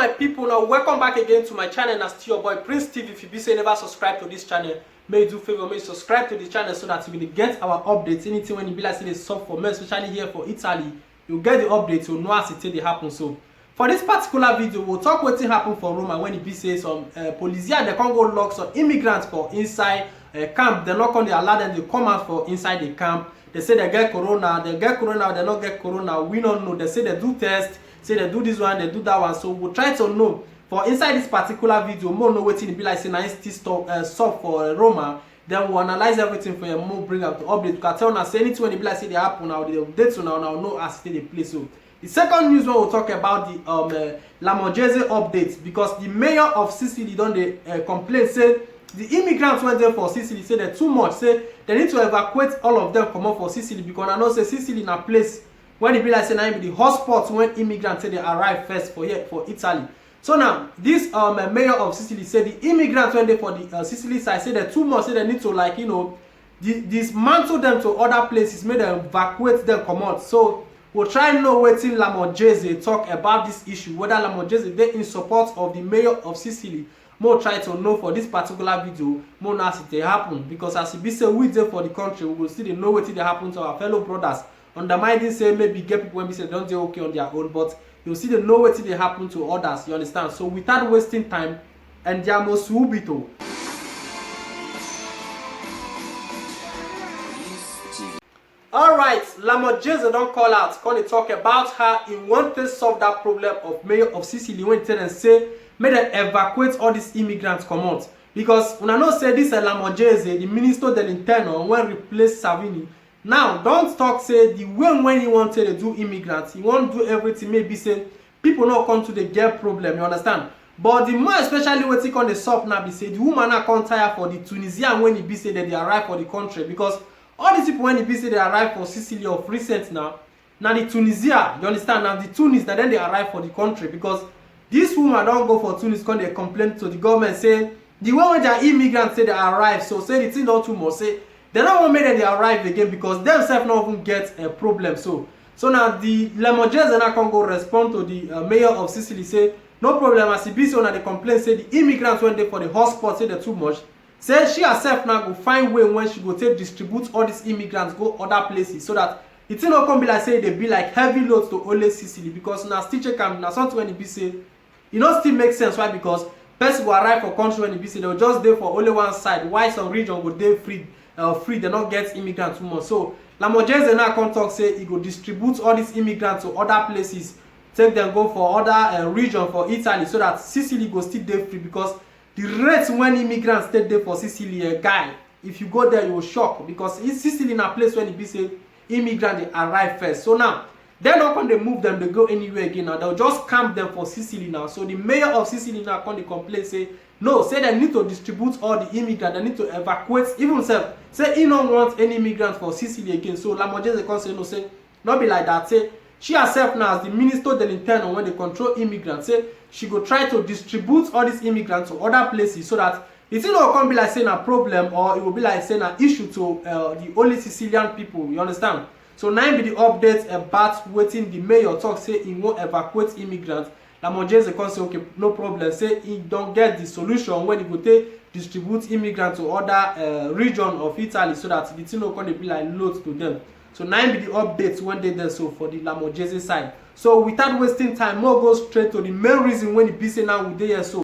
my people, now welcome back again to my channel. And still your boy Prince TV. If you be say never subscribe to this channel, may you do favor, may you subscribe to the channel so that you will get our updates. Anything when you be like say they sub for me, especially here for Italy, you get the updates, you know as it they happen. So for this particular video, we'll talk what happened for Roma when it be say some policia they can't go lock some immigrants for inside camp. They're not going to allow them to come out for inside the camp. They say they get corona, they not get corona. We don't know. They say they do test, say they do this one, they do that one. So we'll try to know for inside this particular video, more know what it be like say now stop for Roma. Then we'll analyze everything for you, more bring up the update. You can tell us anything when it be like say they happen now, they update so now know as they play. So the second news one we'll talk about the Lamorgese update, because the mayor of Sicily don't complain say the immigrants went there for Sicily, say they're too much, say they need to evacuate all of them come up for Sicily, because I know say Sicily in a place when it be like say now be the hotspot when immigrants say they arrive first for here for Italy. So now this mayor of Sicily said the immigrants went there for the Sicily side, say they're too much, say they need to like dismantle them to other places, make them evacuate them come out. So we'll try and know what Lamorgese talk about this issue, whether Lamorgese they in support of the mayor of Sicily. More try to know for this particular video, more now as it happen, because as it be say we there for the country, we will still know what they happen to our fellow brothers. Undermining say maybe get people when we say don't they okay on their own, but you see they know what they happen to others. You understand? So without wasting time, andiamo subito. Alright, Lamorgese don't call out, gonna talk about how he want to solve that problem of mayor of Sicily when tell and say may they evacuate all these immigrants come out. Because when I know say this Lamorgese, the Ministro dell'Interno, when replace Salvini. Now don't talk say the way when he wanted to do immigrants, he won't do everything, maybe say people not come to the get problem, you understand? But the more especially what he on the sub now be say the woman not come tire for the Tunisian when he be say that they arrive for the country, because all these people when he be say they arrive for Sicily of recent now the Tunisia, you understand? Now the Tunis that then they arrive for the country, because this woman don't go for Tunis because they complain to the government say the way when their immigrants say they arrive, so say the thing not too much, say they don't want to make them they arrive again because themselves not even get a problem. So now the Lamorgese now can go respond to the mayor of Sicily, say no problem, as be so now they complain say the immigrants went there for the hotspot, say they're too much. Say she herself now go find way when she go take distribute all these immigrants go other places, so that it not come be like say they be like heavy loads to only Sicily, because now still camp now something when it be say it not still make sense. Why? Because person will arrive for country when it be say they will just there for only one side, while some region go there free, they not get immigrants too much. So Lamorgese now come talk say he go distribute all these immigrants to other places, take them go for other region for Italy, so that Sicily go still there free. Because the rates when immigrants stay there for Sicily, guy, if you go there you will shock, because it's Sicily in a place when it be say immigrants they arrive first. So now they're not going to move them, they go anywhere again. Now they'll just camp them for Sicily now. So the mayor of Sicily now come to complain, say no, say they need to distribute all the immigrants, they need to evacuate. Even himself say he don't want any immigrants for Sicily again. So Lamorgese can say no, say not be like that. Say she herself now as the Ministro dell'Interno, when they control immigrants, say she go try to distribute all these immigrants to other places, so that it will not be like saying a problem, or it will be like saying an issue to the only Sicilian people. You understand? So now be the update about waiting the mayor talk say he won't evacuate immigrants. Lamorgese can say okay, no problem, say he don't get the solution when he go take distribute immigrants to other region of Italy, so that the thing not going to be like loads to them. So now be the updates when they there so for the Lamorgese side. So without wasting time, more go straight to the main reason when the be say now we there so.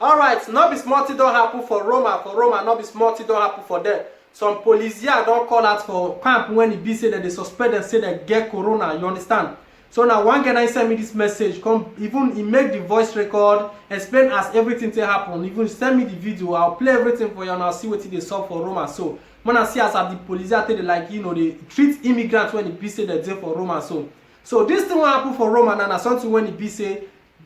Alright, not be smart it don't happen for Roma, not be smart it don't happen for them. Some policia don't call out for camp when it be say that they suspect and say they get corona, you understand? So now one guy send me this message, come even he make the voice record, explain as everything to happen, even send me the video, I'll play everything for you and I'll see what they solve for Roma. So when I see as the policia they like they treat immigrants when it be say they're there for Roma. So this thing will happen for Roma now, something when it be say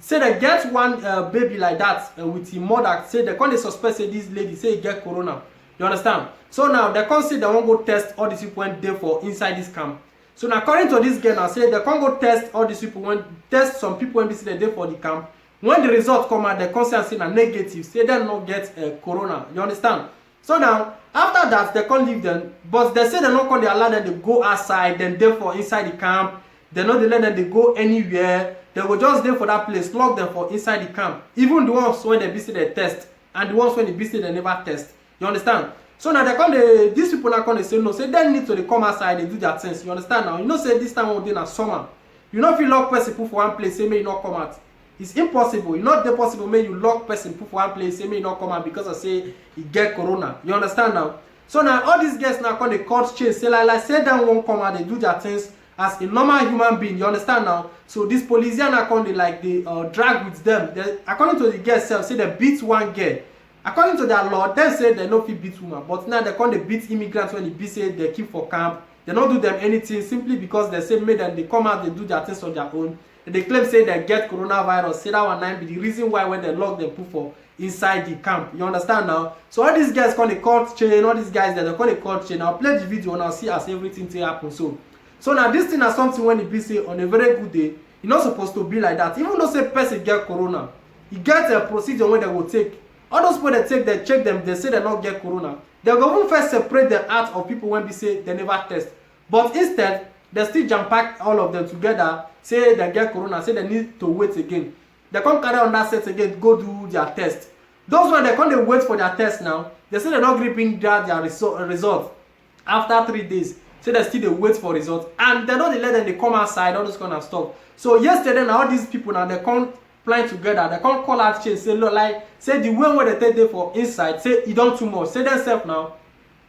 they get one baby like that with the mother, say they can't suspect say this lady say he get corona. You understand? So now they can't say they won't go test all these people when there for inside this camp. So now according to this girl now say they can't go test all these people when test some people when they say they're there for the camp. When the result come out, they can't say a negative, say they not get corona. You understand? So now after that they can't leave them, but they say they're not going to allow them to go outside, then therefore inside the camp. they no dey let them dey go anywhere. They go just dey for that place, lock them for inside the camp. Even the ones when they be say they test and the ones when they be say they never test. You understand? So now they come these people now come they say no, say they need to come outside, they do their things. You understand now? You know say this time when they na summer, you know if you lock person put for one place, say may you not come out. It's impossible. It's not possible may you lock person put for one place, say may you not come out because I say you get corona. You understand now? So now all these guys now come they cut chain, say like say them won't come out, they do their things as a normal human being. You understand now? So this police now come they like they drag with them. They, according to the girl self, say they beat one girl. According to their law, they say they no fit beat woman, but now they come they beat immigrants when they be say they keep for camp. They don't do them anything simply because they say made them they come out, they do their things on their own. And they claim say they get coronavirus. Say that one night be the reason why when they lock them put for inside the camp. You understand now? So all these guys come they cut chain, all these guys that they come they cut chain. I'll play the video and I'll see as everything to happen. So now this thing is something when it be say on a very good day, you're not supposed to be like that. Even though say person get corona, you get a procedure when they will take. All those people they take, they check them, they say they not get corona. They go even first separate them out of people when we say they never test. But instead, they still jam pack all of them together, say they get corona, say they need to wait again. They can't carry on that set again, go do their test. Those ones they can't wait for their test now. They say they're not gripping their result after 3 days. So they still they wait for results. And they don't let them they come outside, all this kind of stuff. So yesterday now all these people now they can't plan together, they can't call out change, say look like say the way where they take them for inside, say it don't too much. Say themselves now.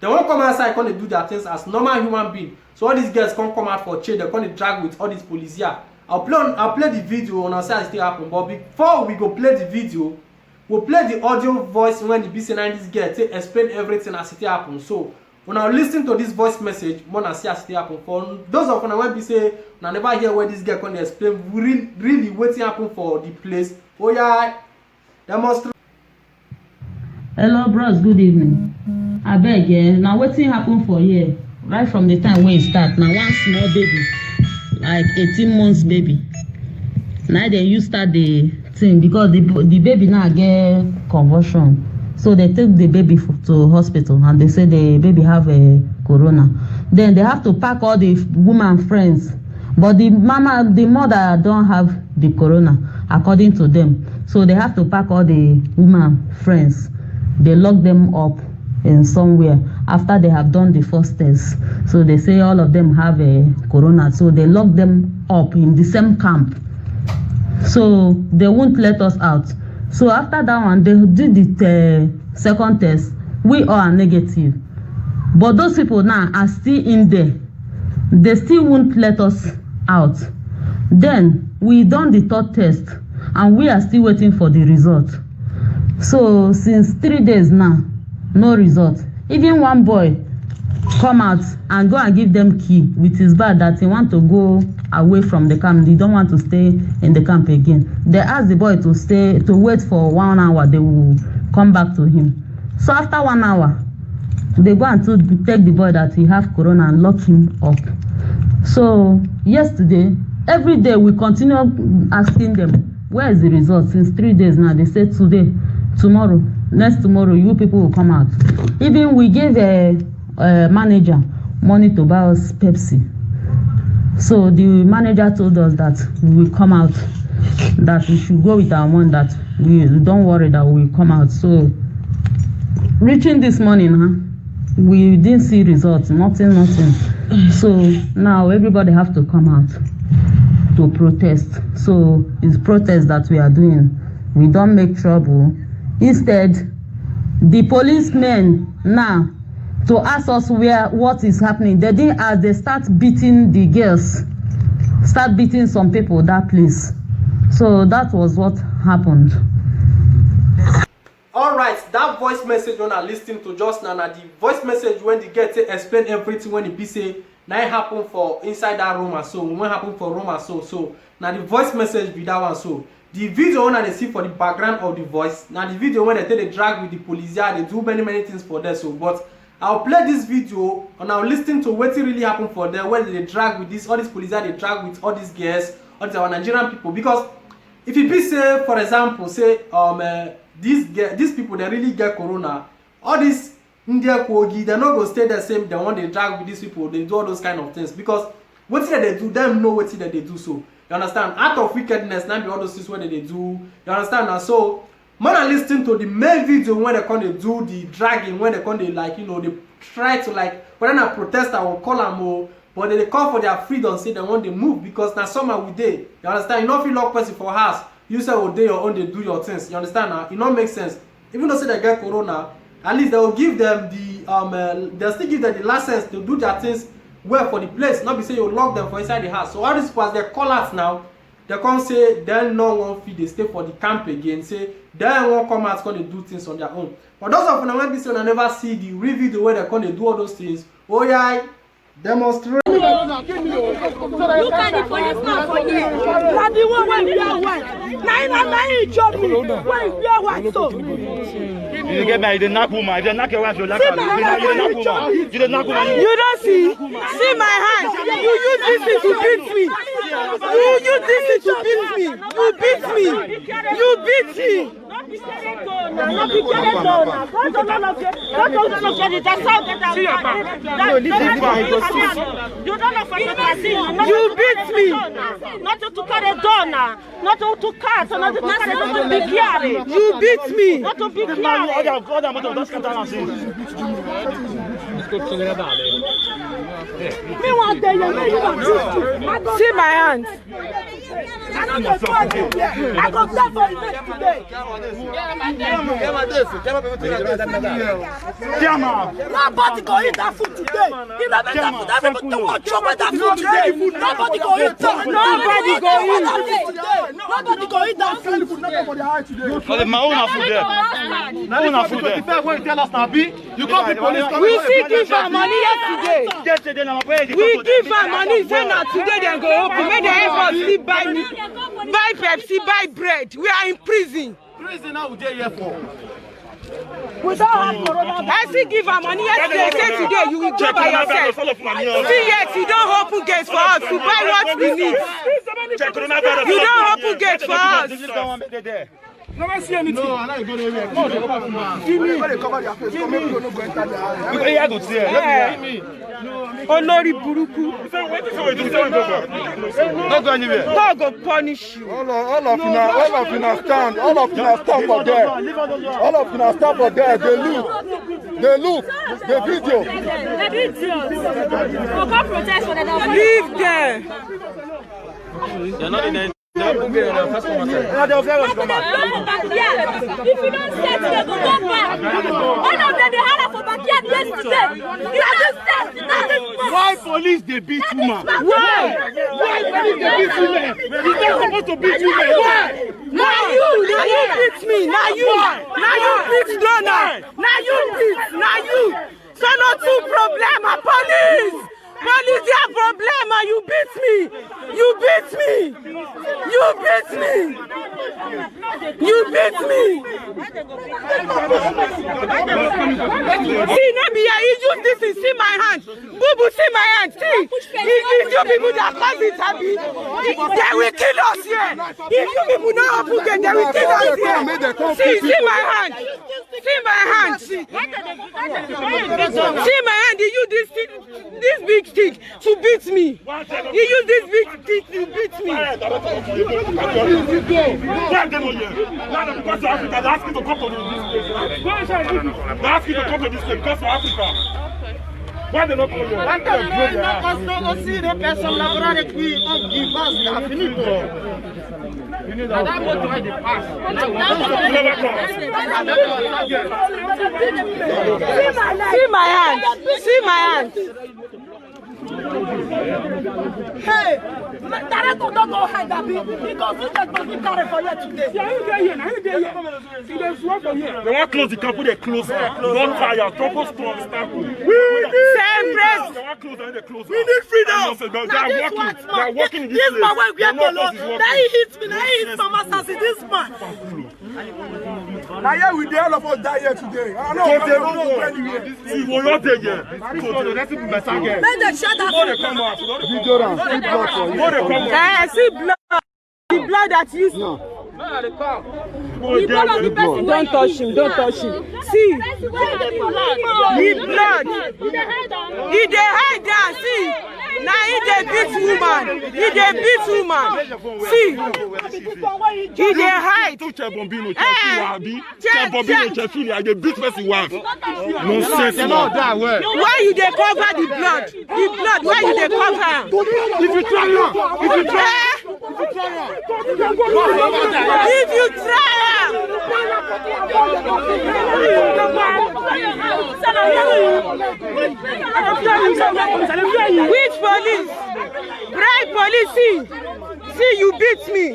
They won't come outside, come do their things as normal human being. So all these girls can't come out for change, they can't drag with all these police here. I'll play the video and I'll say it still happen. But before we go play the video, we'll play the audio voice when the BC9 this girl to explain everything as it happen. So when I listen to this voice message, more see as it happen. For those of you when we say I never hear where this girl can explain really waiting happen for the place. Oh yeah, demonstrate. Hello bros, good evening. I beg now wetin happen for here right from the time when e start. Now one small baby like 18 months baby, now they use start the thing because the baby now get convulsion, so they take the baby to hospital and they say the baby have a corona. Then they have to pack all the woman friends, but the mother don't have the corona according to them, so they have to pack all the woman friends. They lock them up in somewhere after they have done the first test. So they say all of them have a corona, so they lock them up in the same camp, so they won't let us out. So after that one, they did the second test. We all are negative, but those people now are still in there. They still won't let us out. Then we done the third test and we are still waiting for the result. So since 3 days now, no result. Even one boy come out and go and give them key with his bag that he want to go away from the camp. They don't want to stay in the camp again. They ask the boy to wait for 1 hour. They will come back to him. So after 1 hour, they go and take the boy that he have corona and lock him up. So yesterday, every day we continue asking them, where is the result? Since 3 days now, they say today, tomorrow, next tomorrow, you people will come out. Even we gave a manager money to buy us Pepsi. So the manager told us that we will come out, that we should go with our money, that we don't worry that we will come out. So reaching this morning, we didn't see results, nothing. So now everybody have to come out to protest. So it's protest that we are doing. We don't make trouble. Instead, the policemen now to ask us what is happening. They didn't ask, they start beating the girls, start beating some people that place. So that was what happened. Alright, that voice message when I listening to just now, the voice message when the girl explain everything when it be say now it happen for inside that room and so when happen for room and so now the voice message be that one. So the video when they see for the background of the voice, now the video when they take the drag with the police, they do many things for them. So but I'll play this video and I'll listen to what really happened for them when they drag with this, all these police they drag with all these girls, all these our Nigerian people. Because if you be say, for example, say these people they really get corona, all these India Kogi, they're not gonna stay the same, they want to drag with these people, they do all those kind of things. Because What that they do, them know what that they do. So you understand? Out of wickedness, now be all those things what they do. You understand? And so man, I listen to the main video when they come they do the dragging, when they come they like they try to like when I protest I will call them but they call for their freedom, say they want to move because now summer we day. You understand? You don't feel lock person for house. You say day your own, they do your things. You understand now? It don't make sense. Even though say they get corona, at least they will give them the they'll still give them the license to do their things well for the place. Not be say you lock them for inside the house. So all these people as they call out now, they come say then no one feel they stay for the camp again. Say then won't come out going to do things on their own. But those of them when be saying I never see the real video where they come they do all those things. Oh yeah, demonstrate. Look at the policeman for you. Now the one when we are white. Now you job me. When we are white so. You get married, you knock woman. If you knock your wife, you knock her. You knock woman. You don't see? See my hand. You use this thing to beat me. You use this thing to beat me. You beat me. You beat me. You beat me. Not to carry donor, not to cut, not to be carried. You beat me. Not to be carried. See my hands. I go start for the next today. Nobody go eat that food today. If I make that food, everybody will chop that food today. Nobody go eat that. Nobody go eat. Nobody go eat that food. My own food there. My own food there. You can't be police. We see give her money yesterday. We give her money. Say now today they go open. Make the effort see buy Pepsi, buy bread. We are in prison. Prison now we here for. We don't have corona. I see give her money yesterday. Say today you will go by yourself. See yes, you don't open gates for us to buy what we need. You don't open gates for us. Never see anything. No, I'm not going anywhere. Come on, give me. Cover their face. Come here, no go enter there. You can go see. Let me. Olori buruku. Not go anywhere. God go punish you. All of you now stand. All of you now stand for there. All of you now stand for there. They look. The video. The video. For God protest for the leave there. They're not in the If you don't set, they go back. One of them, they had a for backyard yesterday. Why police they beat women? Why police they beat women? You're not supposed to beat women. Why? Now you beat me. Now you beat Donna. Now you. So no two problem, police. Police, they have problem, and you beat me. See, Nabia, you use this and see my hand. Boo, see my hand. See, if you people that cause it, they will kill us here. If you people not open gate, they will kill us here. See my hand. See my hand. You use this big stick to beat me. You use this big stick to beat me. Why they not come here? Aussi des personnes laborales et puis on dit basta, finito. Madame moto dépasse. See my hand. Hey, direct on don't go hide that because you just don't carry for you today. They want close the camp, they close. Don't fire, trouble storm, start. We need freedom. They are working in this man when we are alone. Now he hits me. Now he hits Mama Sassy. This man. Now here we dare all of us die here today. I know. We will not take here. Let them shut up. See blood. The blood that you see. Don't touch him. See. The blood. He dey hide there. See. Now he dey beat woman. He dey beat woman. See, he dey hide. They beat person wife. Nonsense. Why you dey cover the blood? The blood. Why you dey cover am? If you try am, If you try am. Which police? Bribe police. See, you beat me.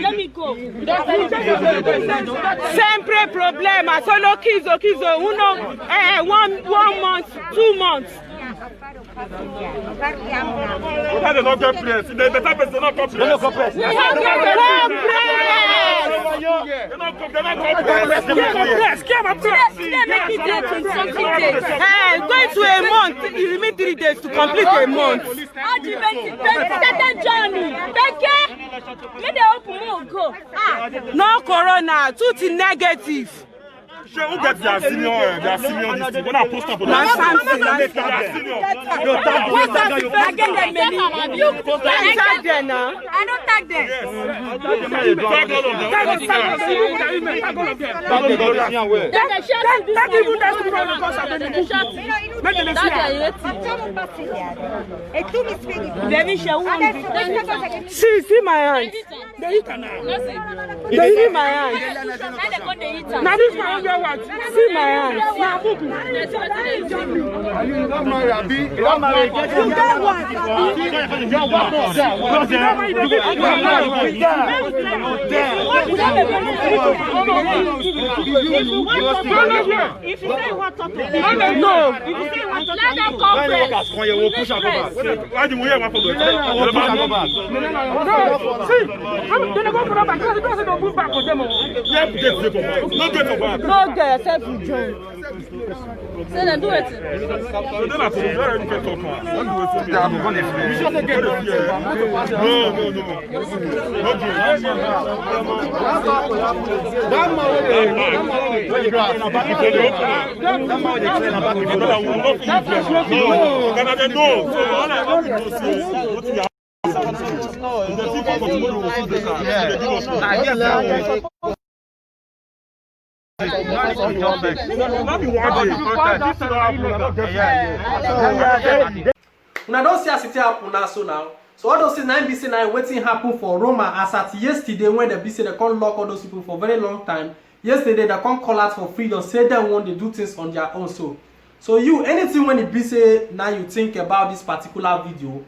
Let me go. Sempre problema. Solo kizo. Uno, 1 month, 2 months. they don't get place. They better person not come place. Going to a month, you remain 3 days to complete a month. No corona, tutti negative. Who get their senior this thing? When I post up on Now, that, Samson, they are senior. You tag them now. I don't tag them. See my hand. They eat my hand. Now this my hand. See my hand. If you say you want to talk to them, no. If you say you want to talk to them, Why do we have one for the no girl, except you join. Say them do it. Una don't see as it happen now so now. So all those things now be saying now waiting happen for Roma as at yesterday when they be say they can't lock all those people for very long time. Yesterday they can't call out for freedom, say they want to do things on their own. So you anything when it be say now you think about this particular video.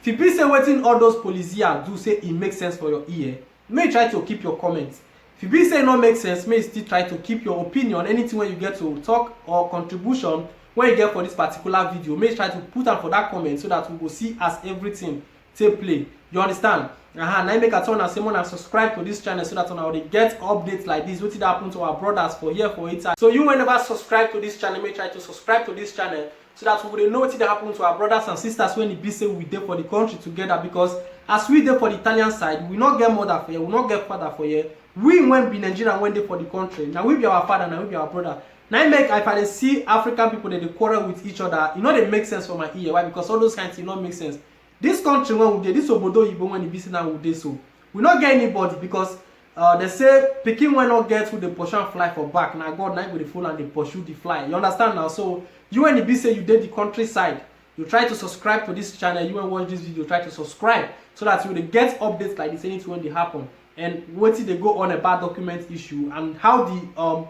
If you be say waiting all those police here do say it makes sense for your ear, may try to keep your comments. If you be say no make sense, may still try to keep your opinion. Anything when you get to talk or contribution when you get for this particular video, may try to put am for that comment so that we will see as everything take play. You understand? Now make a turn and say and subscribe to this channel so that on our get updates like this. What did happen to our brothers for here for it? So you whenever subscribe to this channel, may try to subscribe to this channel so that we will know what did happen to our brothers and sisters when it be say we there for the country together. Because as we there for the Italian side, we not get mother for here, we not get father for here. We when be Nigerian when they for the country. Now we be our father, now we be our brother. Now make if I see African people that they quarrel with each other, you know they make sense for my ear. Why? Because all those kinds of not make sense. This country when we did this obodo Igbo when the business now we did so. We not get anybody because they say Peking will not get who they push and fly for back. Now God now with the full and they pursue the fly. You understand now? So you and the business you did the countryside. You try to subscribe to this channel. You and watch this video. Try to subscribe so that you will get updates like this anything when they happen. And what they go on about document issue and how the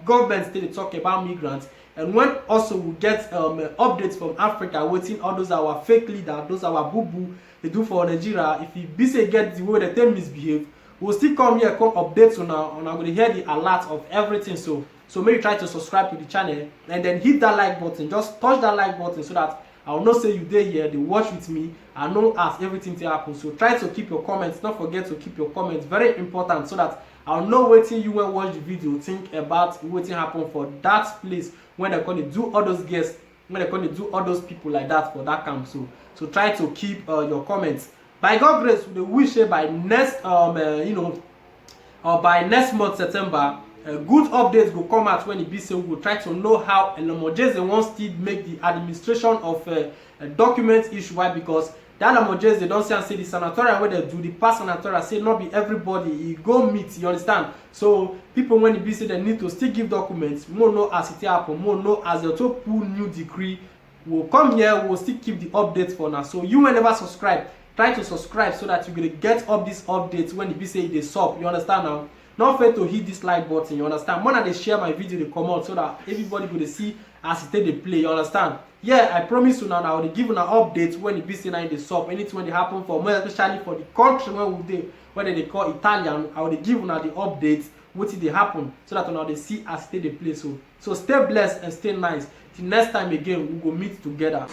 government still talk about migrants. And when also we get updates from Africa, waiting all those our fake leaders, those our boo-boo they do for Nigeria. If you be say get the way they tell misbehave, we'll still come here, come updates on now, and I'm going to hear the alert of everything. So maybe try to subscribe to the channel and then hit that like button. Just touch that like button so that I will not say you there here, they watch with me. I know as everything to happen. So try to keep your comments. Don't forget to keep your comments. Very important so that I'll know waiting you will watch the video. Think about waiting happen for that place when they're going to do all those guests, when they're going to do all those people like that for that camp. So try to keep your comments. By God grace, we wish by next by next month September, good updates go come out when e be say we go try to know how Lamorjeze wan still make the administration of documents issue. Why? Because that Lamorjeze don say the sanatorium wey dem do, the past sanatorium say not be everybody e go meet, you understand? So people when e be say dem need to still give documents, more know as it happen, more know as the top pull new decree. We'll come here, we'll still keep the updates for now. So you will never subscribe, try to subscribe so that you're gonna get up these updates when they say they sub. You understand now? Not fail to hit this like button, you understand? More than they share my video, they come out so that everybody will see as it they play, you understand? Yeah, I promise you now I will give you an update when it be say now they sub. Anything when they happen for more, especially for the country where they call Italian, I will give you now the updates what they happen so that now they see as they play. So stay blessed and stay nice. Till next time again, we will meet together.